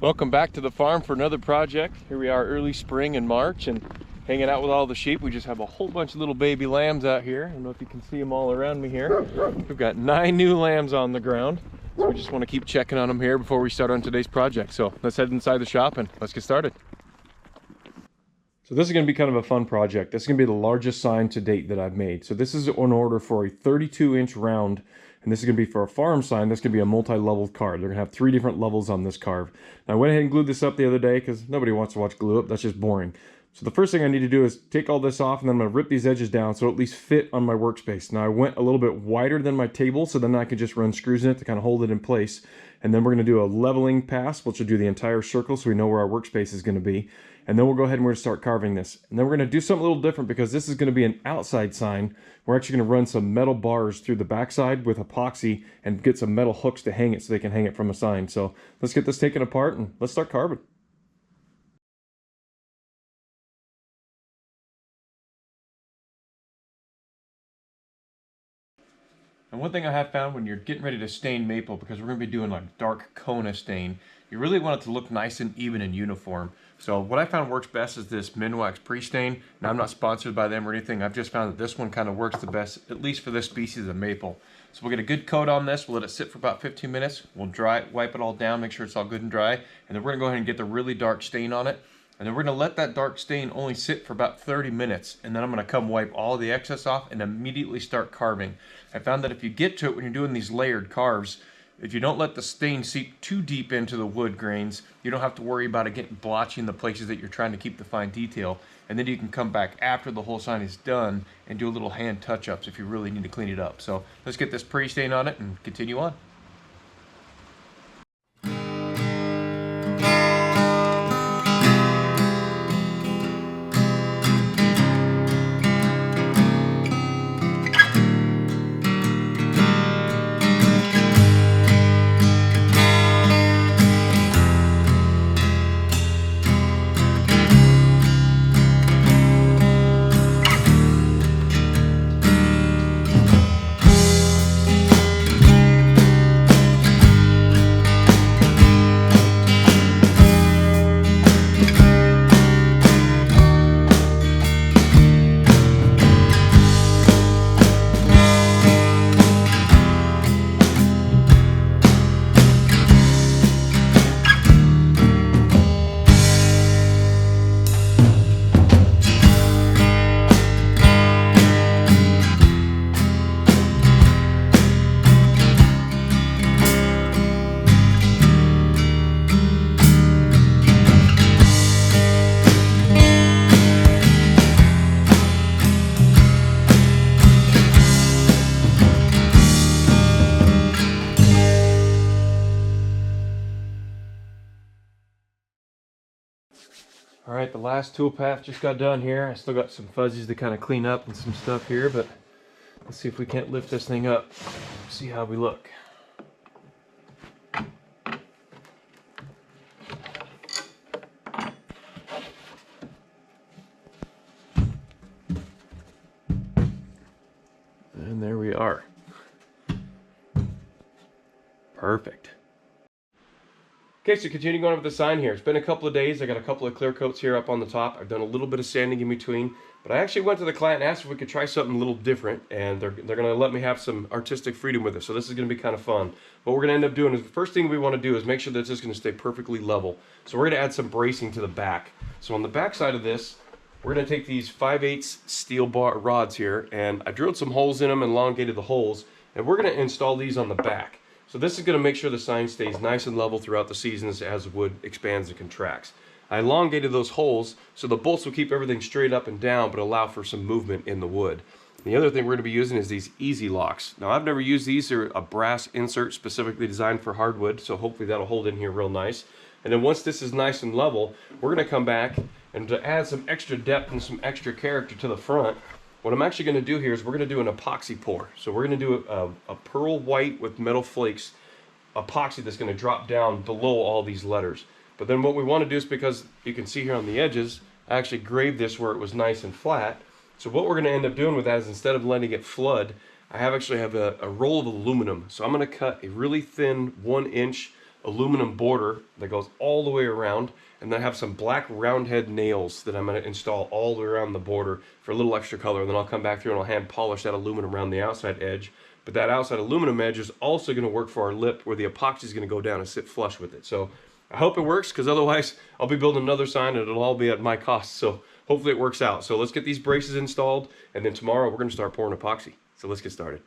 Welcome back to the farm for another project. Here we are early spring in March and hanging out with all the sheep. We just have a whole bunch of little baby lambs out here. I don't know if you can see them all around me here. We've got 9 new lambs on the ground. So we just want to keep checking on them here before we start on today's project. So let's head inside the shop and let's get started. So this is going to be kind of a fun project. This is going to be the largest sign to date that I've made. So this is on order for a 32-inch round, and this is going to be for a farm sign. This is going to be a multi-leveled carve. They're going to have 3 different levels on this carve. Now I went ahead and glued this up the other day because nobody wants to watch glue up. That's just boring. So the first thing I need to do is take all this off, and then I'm going to rip these edges down so it'll at least fit on my workspace. Now I went a little bit wider than my table, so then I can just run screws in it to kind of hold it in place. And then we're going to do a leveling pass, which will do the entire circle so we know where our workspace is going to be. And then we'll go ahead and we're going to start carving this. And then we're going to do something a little different because this is going to be an outside sign. We're actually going to run some metal bars through the backside with epoxy and get some metal hooks to hang it so they can hang it from a sign. So let's get this taken apart and let's start carving. And one thing I have found when you're getting ready to stain maple, because we're going to be doing like dark Kona stain, you really want it to look nice and even and uniform. So what I found works best is this Minwax pre-stain. Now I'm not sponsored by them or anything. I've just found that this one kind of works the best, at least for this species of maple. So we'll get a good coat on this. We'll let it sit for about 15 minutes. We'll dry it, wipe it all down, make sure it's all good and dry. And then we're going to go ahead and get the really dark stain on it. And then we're going to let that dark stain only sit for about 30 minutes. And then I'm going to come wipe all the excess off and immediately start carving. I found that if you get to it when you're doing these layered carves, if you don't let the stain seep too deep into the wood grains, you don't have to worry about it getting blotchy in the places that you're trying to keep the fine detail. And then you can come back after the whole sign is done and do a little hand touch-ups if you really need to clean it up. So let's get this pre-stain on it and continue on. All right, the last tool path just got done here. I still got some fuzzies to kind of clean up and some stuff here, but let's see if we can't lift this thing up, see how we look. And there we are. Perfect. Okay, so continuing on with the sign here. It's been a couple of days. I got a couple of clear coats here up on the top. I've done a little bit of sanding in between, but I actually went to the client and asked if we could try something a little different, and they're going to let me have some artistic freedom with it. So this is going to be kind of fun. What we're going to end up doing is the first thing we want to do is make sure that it's just going to stay perfectly level. So we're going to add some bracing to the back. So on the back side of this, we're going to take these 5/8 steel bar rods here, and I drilled some holes in them and elongated the holes, and we're going to install these on the back. So this is going to make sure the sign stays nice and level throughout the seasons as the wood expands and contracts. I elongated those holes so the bolts will keep everything straight up and down but allow for some movement in the wood. The other thing we're going to be using is these easy locks. Now I've never used these. They're a brass insert specifically designed for hardwood, so hopefully that'll hold in here real nice. And then once this is nice and level, we're going to come back and to add some extra depth and some extra character to the front, what I'm actually going to do here is we're going to do an epoxy pour. So we're going to do a pearl white with metal flakes epoxy that's going to drop down below all these letters. But then what we want to do is, because you can see here on the edges, I actually graved this where it was nice and flat. So what we're going to end up doing with that is, instead of letting it flood, I actually have a roll of aluminum. So I'm going to cut a really thin 1-inch aluminum border that goes all the way around, and then I have some black round head nails that I'm going to install all the way around the border for a little extra color. And then I'll come back through and I'll hand polish that aluminum around the outside edge. But that outside aluminum edge is also going to work for our lip, where the epoxy is going to go down and sit flush with it. So I hope it works, because otherwise I'll be building another sign and it'll all be at my cost. So hopefully it works out. So let's get these braces installed, and then tomorrow we're going to start pouring epoxy. So let's get started.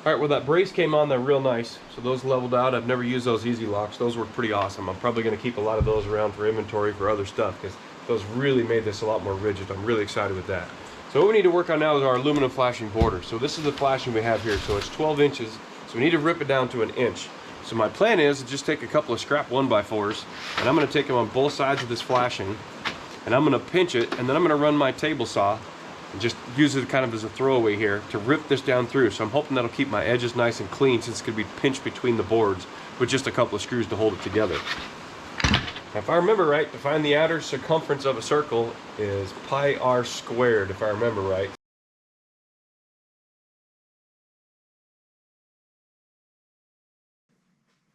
Alright, well, that brace came on there real nice, so those leveled out. I've never used those easy locks. Those were pretty awesome. I'm probably going to keep a lot of those around for inventory for other stuff, because those really made this a lot more rigid. I'm really excited with that. So what we need to work on now is our aluminum flashing border. So this is the flashing we have here. So it's 12 inches, so we need to rip it down to 1 inch. So my plan is to just take a couple of scrap 1x4s, and I'm going to take them on both sides of this flashing, and I'm going to pinch it, and then I'm going to run my table saw and just use it kind of as a throwaway here to rip this down through. So I'm hoping that'll keep my edges nice and clean, since it's going to be pinched between the boards with just a couple of screws to hold it together. Now, if I remember right, to find the outer circumference of a circle is pi r squared, if I remember right.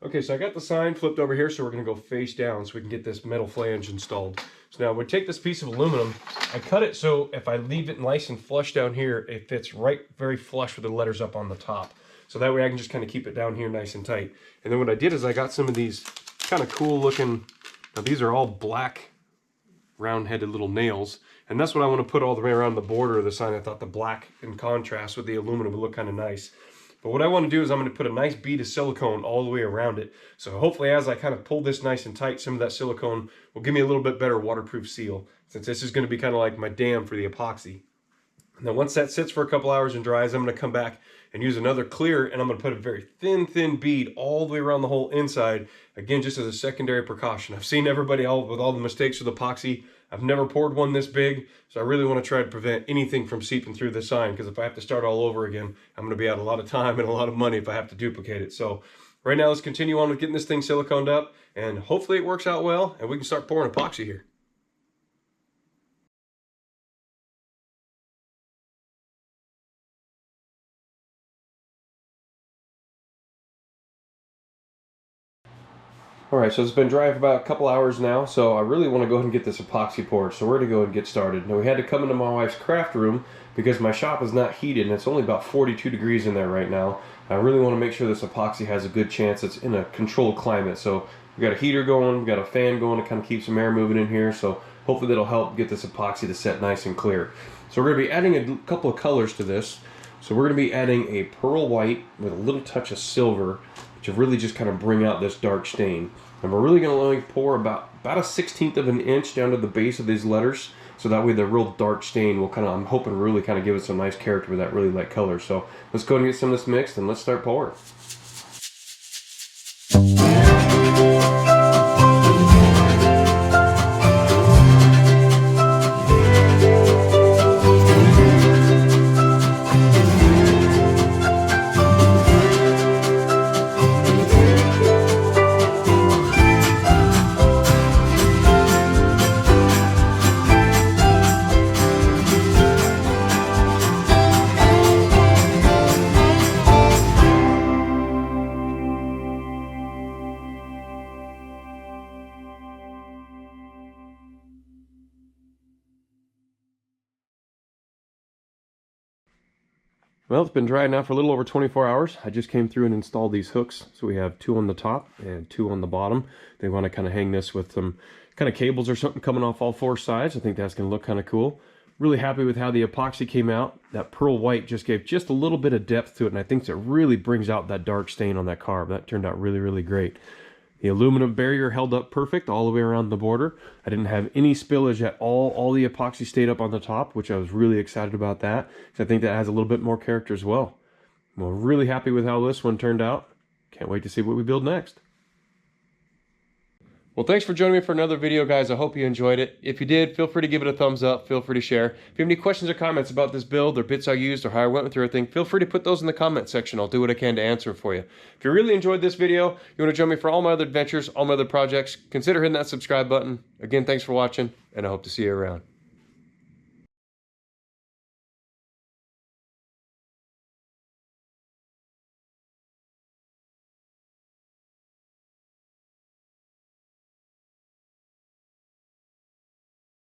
Okay, so I got the sign flipped over here, so we're going to go face down so we can get this metal flange installed. So now we take this piece of aluminum, I cut it so if I leave it nice and flush down here, it fits right very flush with the letters up on the top. So that way I can just kind of keep it down here nice and tight. And then what I did is I got some of these kind of cool looking, now these are all black round-headed little nails, and that's what I want to put all the way around the border of the sign. I thought the black in contrast with the aluminum would look kind of nice. But what I want to do is I'm going to put a nice bead of silicone all the way around it. So hopefully as I kind of pull this nice and tight, some of that silicone will give me a little bit better waterproof seal, since this is going to be kind of like my dam for the epoxy. And then once that sits for a couple hours and dries, I'm going to come back and use another clear, and I'm going to put a very thin bead all the way around the whole inside, again just as a secondary precaution. I've seen everybody with all the mistakes with epoxy. I've never poured one this big, so I really want to try to prevent anything from seeping through the sign, because if I have to start all over again, I'm going to be out a lot of time and a lot of money if I have to duplicate it. So right now, let's continue on with getting this thing siliconed up, and hopefully it works out well and we can start pouring epoxy here. Alright, so it's been dry for about a couple hours now, so I really want to go ahead and get this epoxy poured, so we're going to go ahead and get started. Now, we had to come into my wife's craft room because my shop is not heated, and it's only about 42 degrees in there right now. I really want to make sure this epoxy has a good chance it's in a controlled climate. So we got a heater going, we got a fan going to kind of keep some air moving in here, so hopefully that'll help get this epoxy to set nice and clear. So we're going to be adding a couple of colors to this. So we're going to be adding a pearl white with a little touch of silver to really just kind of bring out this dark stain. And we're really going to only pour about a 1/16 of an inch down to the base of these letters, so that way the real dark stain will kind of, I'm hoping, really kind of give it some nice character with that really light color. So let's go ahead and get some of this mixed and let's start pouring. Well, it's been dry now for a little over 24 hours. I just came through and installed these hooks. So we have 2 on the top and 2 on the bottom. They want to kind of hang this with some kind of cables or something coming off all 4 sides. I think that's going to look kind of cool. Really happy with how the epoxy came out. That pearl white just gave just a little bit of depth to it, and I think it really brings out that dark stain on that carb. That turned out really, really great. The aluminum barrier held up perfect all the way around the border. I didn't have any spillage at all. All the epoxy stayed up on the top, which I was really excited about that, because I think that adds a little bit more character as well. I'm really happy with how this one turned out. Can't wait to see what we build next. Well, thanks for joining me for another video, guys. I hope you enjoyed it. If you did, feel free to give it a thumbs up. Feel free to share. If you have any questions or comments about this build or bits I used or how I went with everything, feel free to put those in the comment section. I'll do what I can to answer them for you. If you really enjoyed this video, you want to join me for all my other adventures, all my other projects, consider hitting that subscribe button. Again, thanks for watching, and I hope to see you around.